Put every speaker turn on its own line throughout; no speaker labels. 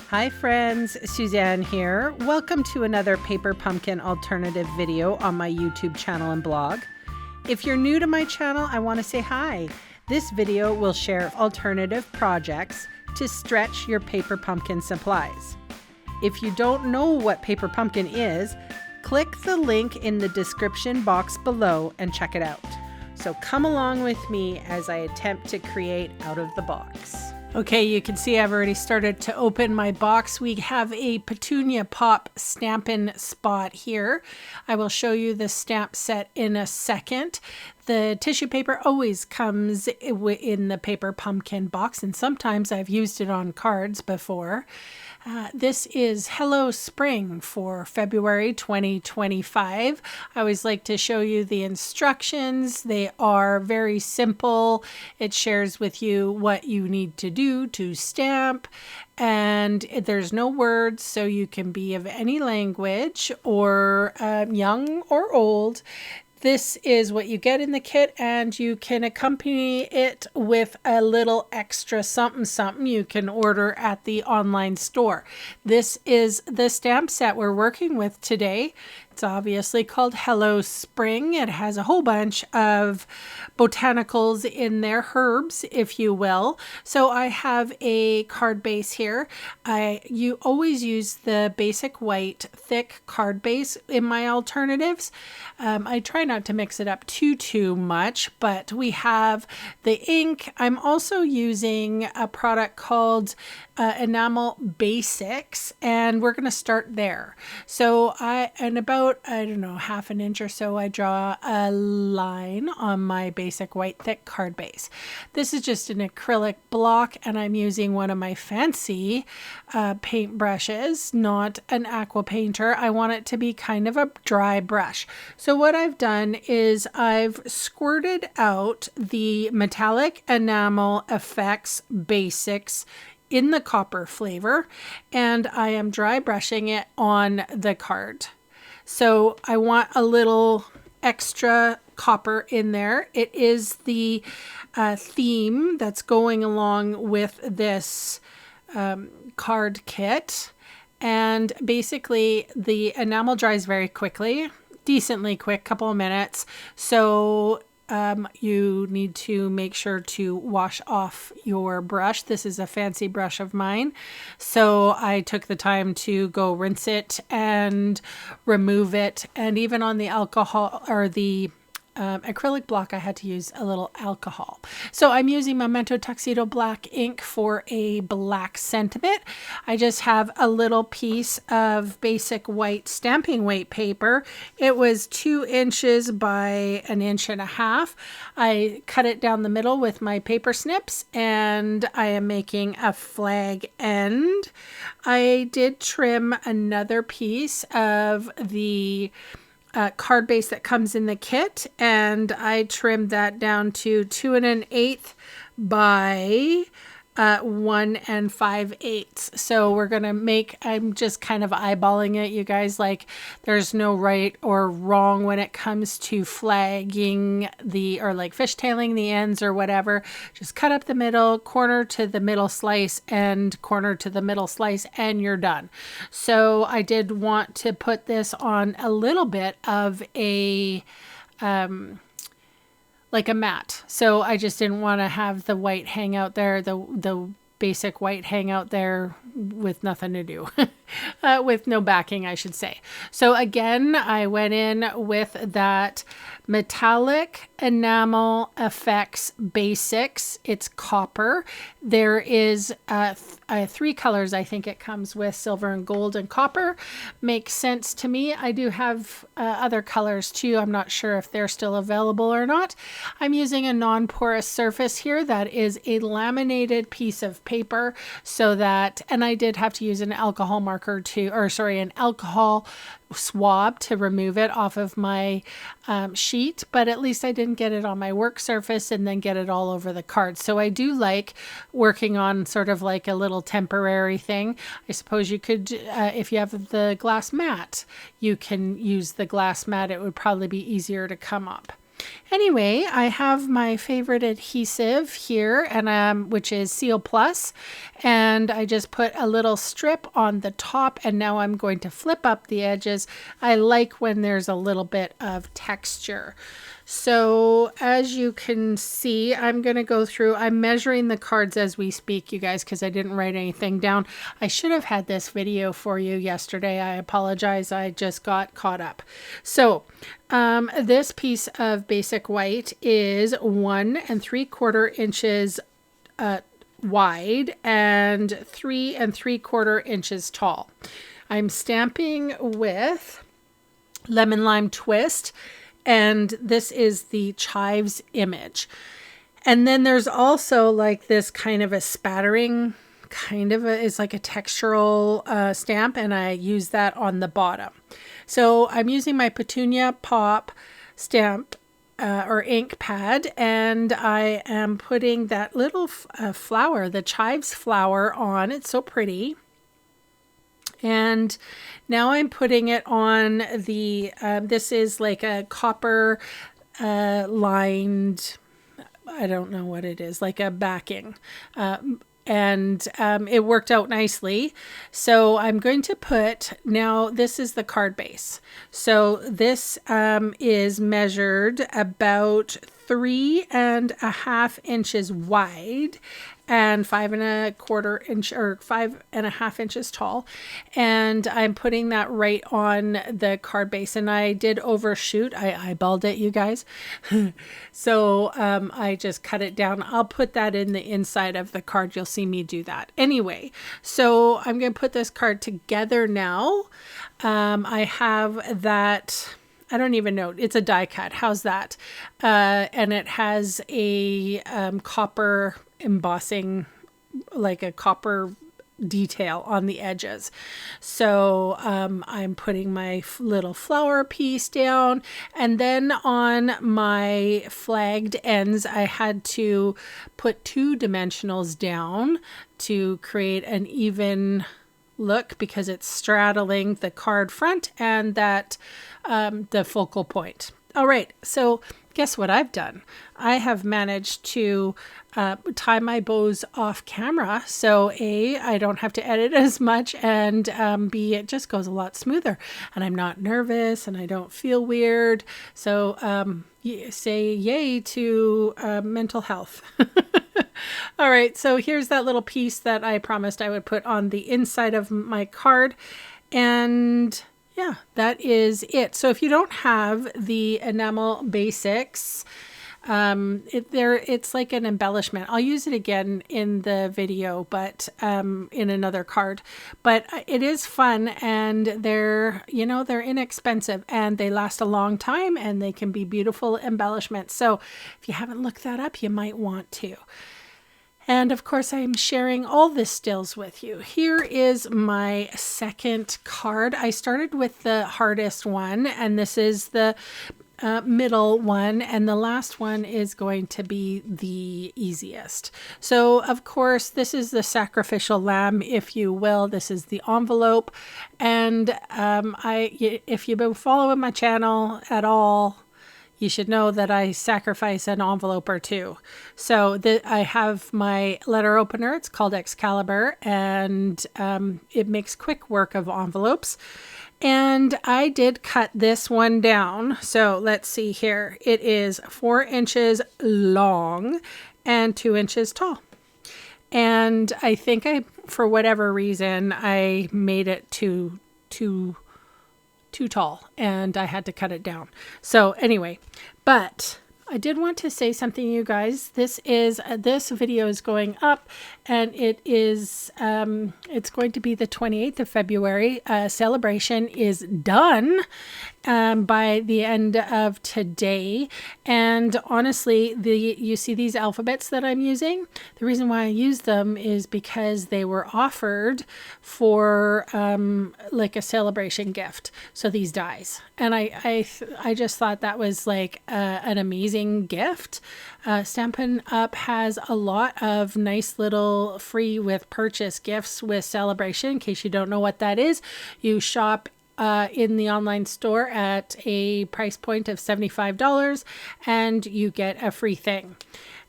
Hi friends, Suzanne here. Welcome to another paper pumpkin alternative video on my YouTube channel and blog. If you're new to my channel, I want to say hi. This video will share alternative projects to stretch your paper pumpkin supplies. If you don't know what paper pumpkin is, click the link in the description box below and check it out. So come along with me as I attempt to create out of the box. Okay, you can see I've already started to open my box. We have a Petunia Pop Stampin' spot here. I will show you the stamp set in a second. The tissue paper always comes in the paper pumpkin box, and sometimes I've used it on cards before. This is Hello Spring for February 2025. I always like to show you the instructions. They are very simple. It shares with you what you need to do to stamp, and there's no words, so you can be of any language or young or old. This is what you get in the kit, and you can accompany it with a little extra something you can order at the online store. This is the stamp set we're working with today. It's obviously called Hello Spring. It has a whole bunch of botanicals in there, herbs, if you will. So I have a card base here. You always use the basic white thick card base in my alternatives. I try not to mix it up too much, but we have the ink. I'm also using a product called Enamel Basics, and we're going to start there. So about, I don't know, half an inch or so, I draw a line on my basic white thick card base. This is just an acrylic block, and I'm using one of my fancy paint brushes, not an aqua painter. I want it to be kind of a dry brush. So what I've done is I've squirted out the Metallic Enamel Effects Basics in the copper flavor, and I am dry brushing it on the card. So I want a little extra copper in there. It is the theme that's going along with this card kit, and basically the enamel dries very quickly, decently quick, couple of minutes. So you need to make sure to wash off your brush. This is a fancy brush of mine, so I took the time to go rinse it and remove it. And even on the alcohol or the acrylic block, I had to use a little alcohol. So I'm using Memento Tuxedo Black ink for a black sentiment. I just have a little piece of basic white stamping weight paper. It was 2 inches by 1.5 inches. I cut it down the middle with my paper snips, and I am making a flag end. I did trim another piece of the card base that comes in the kit, and I trimmed that down to 2 1/8 by 1 5/8. So we're gonna make, I'm just kind of eyeballing it, you guys. Like, there's no right or wrong when it comes to flagging or like fishtailing the ends or whatever. Just cut up the middle, corner to the middle slice, and corner to the middle slice, and you're done. So I did want to put this on a little bit of a like a mat. So I just didn't want to have the white hang out there, the basic white hang out there with nothing to do, with no backing, I should say. So again, I went in with that Metallic Enamel Effects Basics. It's copper. There is 3 colors, I think it comes with: silver and gold and copper. Makes sense to me. I do have other colors too. I'm not sure if they're still available or not. I'm using a non-porous surface here that is a laminated piece of paper, so that, and I did have to use an alcohol marker an alcohol swab to remove it off of my sheet, but at least I didn't get it on my work surface and then get it all over the card. So I do like working on sort of like a little temporary thing. I suppose you could, if you have the glass mat, you can use the glass mat. It would probably be easier to come up. Anyway, I have my favorite adhesive here, and which is Seal Plus, and I just put a little strip on the top, and now I'm going to flip up the edges. I like when there's a little bit of texture. So as you can see, I'm going to go through, I'm measuring the cards as we speak, you guys, because I didn't write anything down. I should have had this video for you yesterday. I apologize. I just got caught up. So this piece of basic white is 1 3/4 inches wide and 3 3/4 inches tall. I'm stamping with Lemon Lime Twist, and this is the Chives image. And then there's also like this kind of a spattering, it's like a textural stamp, and I use that on the bottom. So I'm using my Petunia Pop stamp or ink pad, and I am putting that little flower, the Chives flower, on. It's so pretty. And now I'm putting it on the, this is like a copper lined, I don't know what it is, like a backing. And it worked out nicely. So I'm going to put, now this is the card base. So this is measured about 3.5 inches wide and 5 1/4 inch or 5.5 inches tall. And I'm putting that right on the card base, and I did overshoot. I eyeballed it, you guys. So I just cut it down. I'll put that in the inside of the card. You'll see me do that. Anyway, so I'm going to put this card together now. I have that, I don't even know. It's a die cut. How's that? And it has a copper embossing, like a copper detail on the edges. So I'm putting my little flower piece down, and then on my flagged ends I had to put 2 dimensionals down to create an even look, because it's straddling the card front and that the focal point. All right, so guess what I've done? I have managed to tie my bows off camera, so A, I don't have to edit as much, and B, it just goes a lot smoother, and I'm not nervous, and I don't feel weird. So say yay to mental health. All right, so here's that little piece that I promised I would put on the inside of my card, and yeah, that is it. So if you don't have the enamel basics, it's like an embellishment. I'll use it again in the video, but in another card. But it is fun, and they're inexpensive, and they last a long time, and they can be beautiful embellishments. So if you haven't looked that up, you might want to. And of course, I'm sharing all the stills with you. Here is my second card. I started with the hardest one, and this is the middle one, and the last one is going to be the easiest. So of course, this is the sacrificial lamb, if you will. This is the envelope, and if you've been following my channel at all, you should know that I sacrifice an envelope or two. So I have my letter opener. It's called Excalibur, and it makes quick work of envelopes. And I did cut this one down. So let's see here. It is 4 inches long and 2 inches tall. And I think for whatever reason, I made it too tall, and I had to cut it down. So anyway, but I did want to say something, you guys. This video is going up, and it is it's going to be the 28th of February. Celebration is done by the end of today. And honestly, you see these alphabets that I'm using? The reason why I use them is because they were offered for like a celebration gift. So these dies. And I just thought that was like an amazing gift. Stampin' Up has a lot of nice little free with purchase gifts with celebration. In case you don't know what that is, you shop in the online store at a price point of $75, and you get a free thing.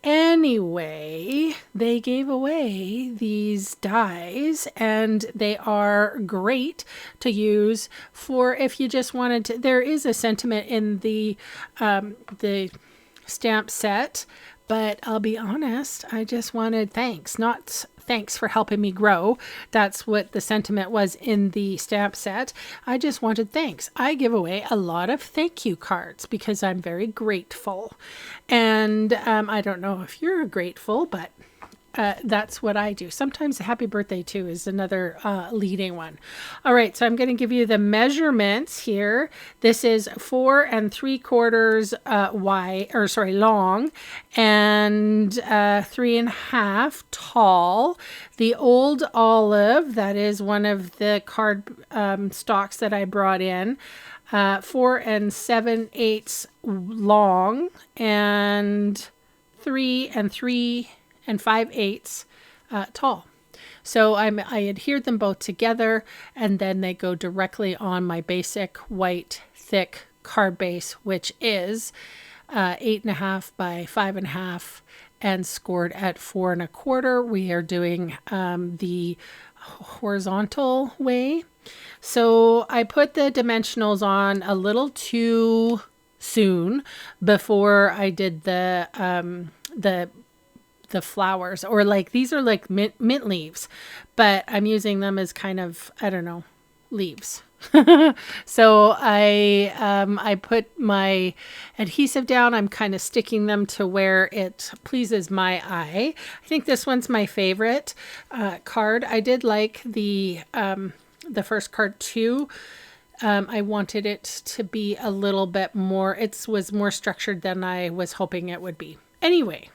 Anyway, they gave away these dies, and they are great to use for if you just wanted to. There is a sentiment in the stamp set, but I'll be honest, I just wanted thanks, not thanks for helping me grow. That's what the sentiment was in the stamp set. I just wanted thanks. I give away a lot of thank you cards because I'm very grateful. And I don't know if you're grateful, but that's what I do. Sometimes happy birthday too is another leading one. All right, so I'm going to give you the measurements here. This is 4 3/4 long, and 3.5 tall. The old olive, that is one of the card stocks that I brought in, 4 7/8 long, and 3 5/8 tall. So I adhered them both together, and then they go directly on my basic white thick card base, which is 8.5 by 5.5 and scored at 4 1/4. We are doing the horizontal way. So I put the dimensionals on a little too soon before I did the flowers, or like these are like mint leaves, but I'm using them as kind of, I don't know, leaves. So I put my adhesive down. I'm kind of sticking them to where it pleases my eye. I think this one's my favorite card. I did like the first card too. I wanted it to be a little bit more, it was more structured than I was hoping it would be. Anyway,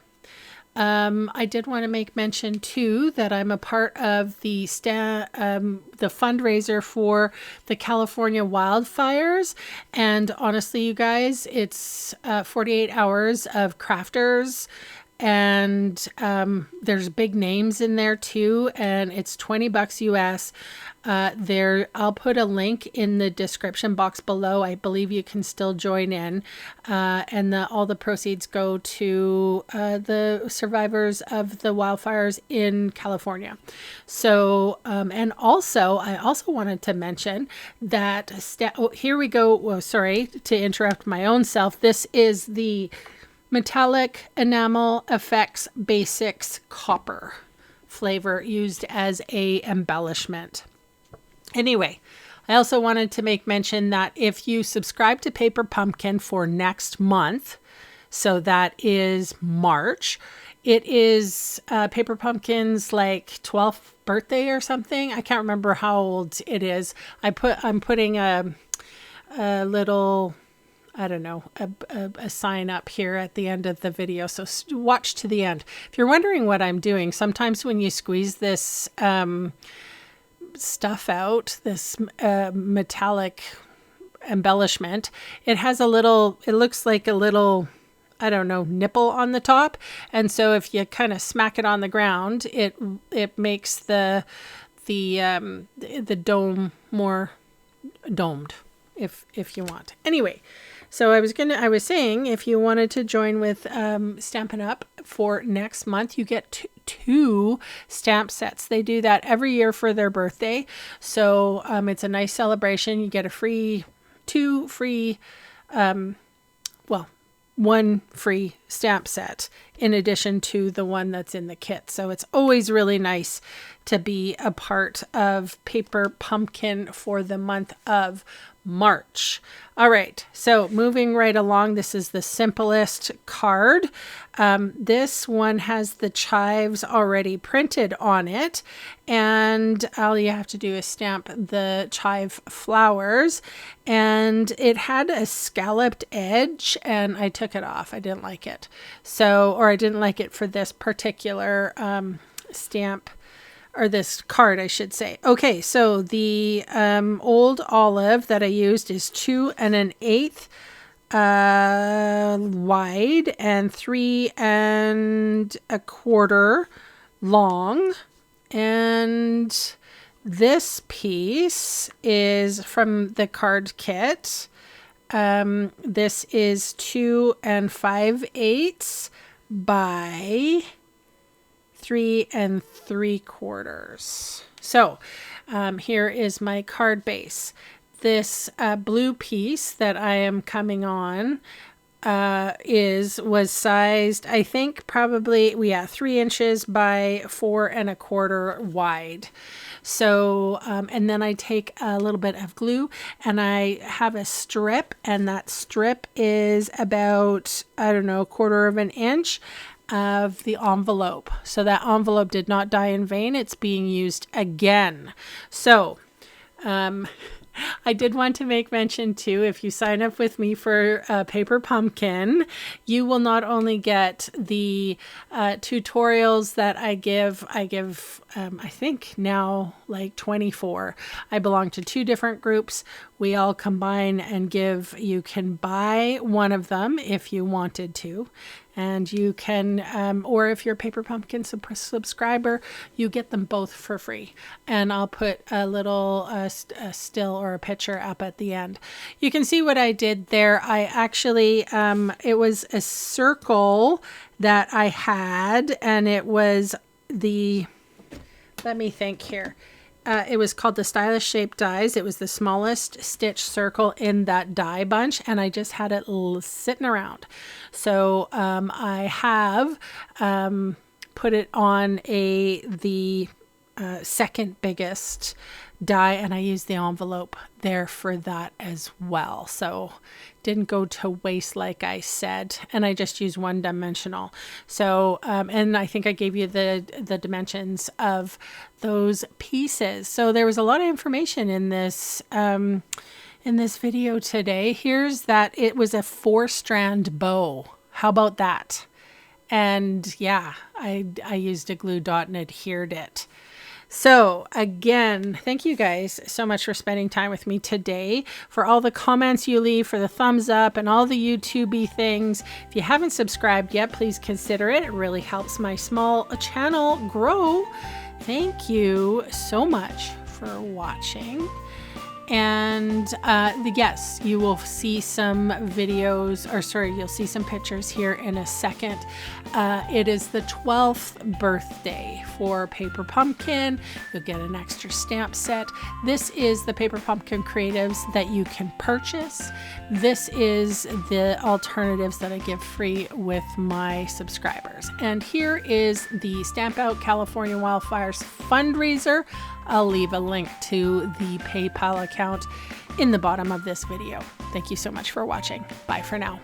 I did want to make mention too that I'm a part of the fundraiser for the California wildfires, and honestly, you guys, it's 48 hours of crafters, and there's big names in there too, and it's $20 US. I'll put a link in the description box below. I believe you can still join in, and all the proceeds go to the survivors of the wildfires in California. So, and also, I also wanted to mention that, here we go. Well, sorry to interrupt my own self. This is the Metallic Enamel Effects Basics Copper flavor used as a embellishment. Anyway, I also wanted to make mention that if you subscribe to Paper Pumpkin for next month, so that is March, it is Paper Pumpkin's like 12th birthday or something. I can't remember how old it is. I'm putting a little, I don't know, a sign up here at the end of the video. So watch to the end. If you're wondering what I'm doing, sometimes when you squeeze this stuff out, this metallic embellishment, it has a little, it looks like a little, I don't know, nipple on the top. And so if you kind of smack it on the ground, it makes the dome more domed, if you want. Anyway, so I was saying, if you wanted to join with Stampin' Up for next month, you get two stamp sets. They do that every year for their birthday. So it's a nice celebration. You get one free stamp set in addition to the one that's in the kit. So it's always really nice to be a part of Paper Pumpkin for the month of March. All right, so moving right along, this is the simplest card. This one has the chives already printed on it, and all you have to do is stamp the chive flowers, and it had a scalloped edge, and I took it off. I didn't like it. Or I didn't like it for this particular stamp, or this card, I should say. Okay, so the old olive that I used is 2 1/8 wide and 3 1/4 long. And This piece is from the card kit. This is 2 5/8 by 3 3/4. So here is my card base. This blue piece that I am coming on was sized, I think probably 3 inches by 4 1/4 wide. So and then I take a little bit of glue and I have a strip, and that strip is about, I don't know, 1/4 inch of the envelope. So that envelope did not die in vain. It's being used again. So I did want to make mention too, if you sign up with me for Paper Pumpkin, you will not only get the tutorials that I give, I think now like 24. I belong to 2 different groups. We all combine and give. You can buy one of them if you wanted to. And you can, or if you're a Paper Pumpkin subscriber, you get them both for free. And I'll put a little a still or a picture up at the end. You can see what I did there. I actually, it was a circle that I had, and it was the, let me think here. It was called the Stylish Shape Dies. It was the smallest stitch circle in that die bunch, and I just had it sitting around. So I have put it on the second biggest die, and I used the envelope there for that as well. So didn't go to waste, like I said, and I just used 1 dimensional. So and I think I gave you the dimensions of those pieces. So there was a lot of information in this video today. Here's that it was a 4-strand bow. How about that? And yeah, I used a glue dot and adhered it. So again, thank you guys so much for spending time with me today, for all the comments you leave, for the thumbs up and all the YouTube-y things. If you haven't subscribed yet, please consider it. It really helps my small channel grow. Thank you so much for watching. And yes, you will see some videos, or sorry, you'll see some pictures here in a second. It is the 12th birthday for Paper Pumpkin. You'll get an extra stamp set. This is the Paper Pumpkin creatives that you can purchase. This is the alternatives that I give free with my subscribers. And here is the Stamp Out California Wildfires fundraiser. I'll leave a link to the PayPal account in the bottom of this video. Thank you so much for watching. Bye for now.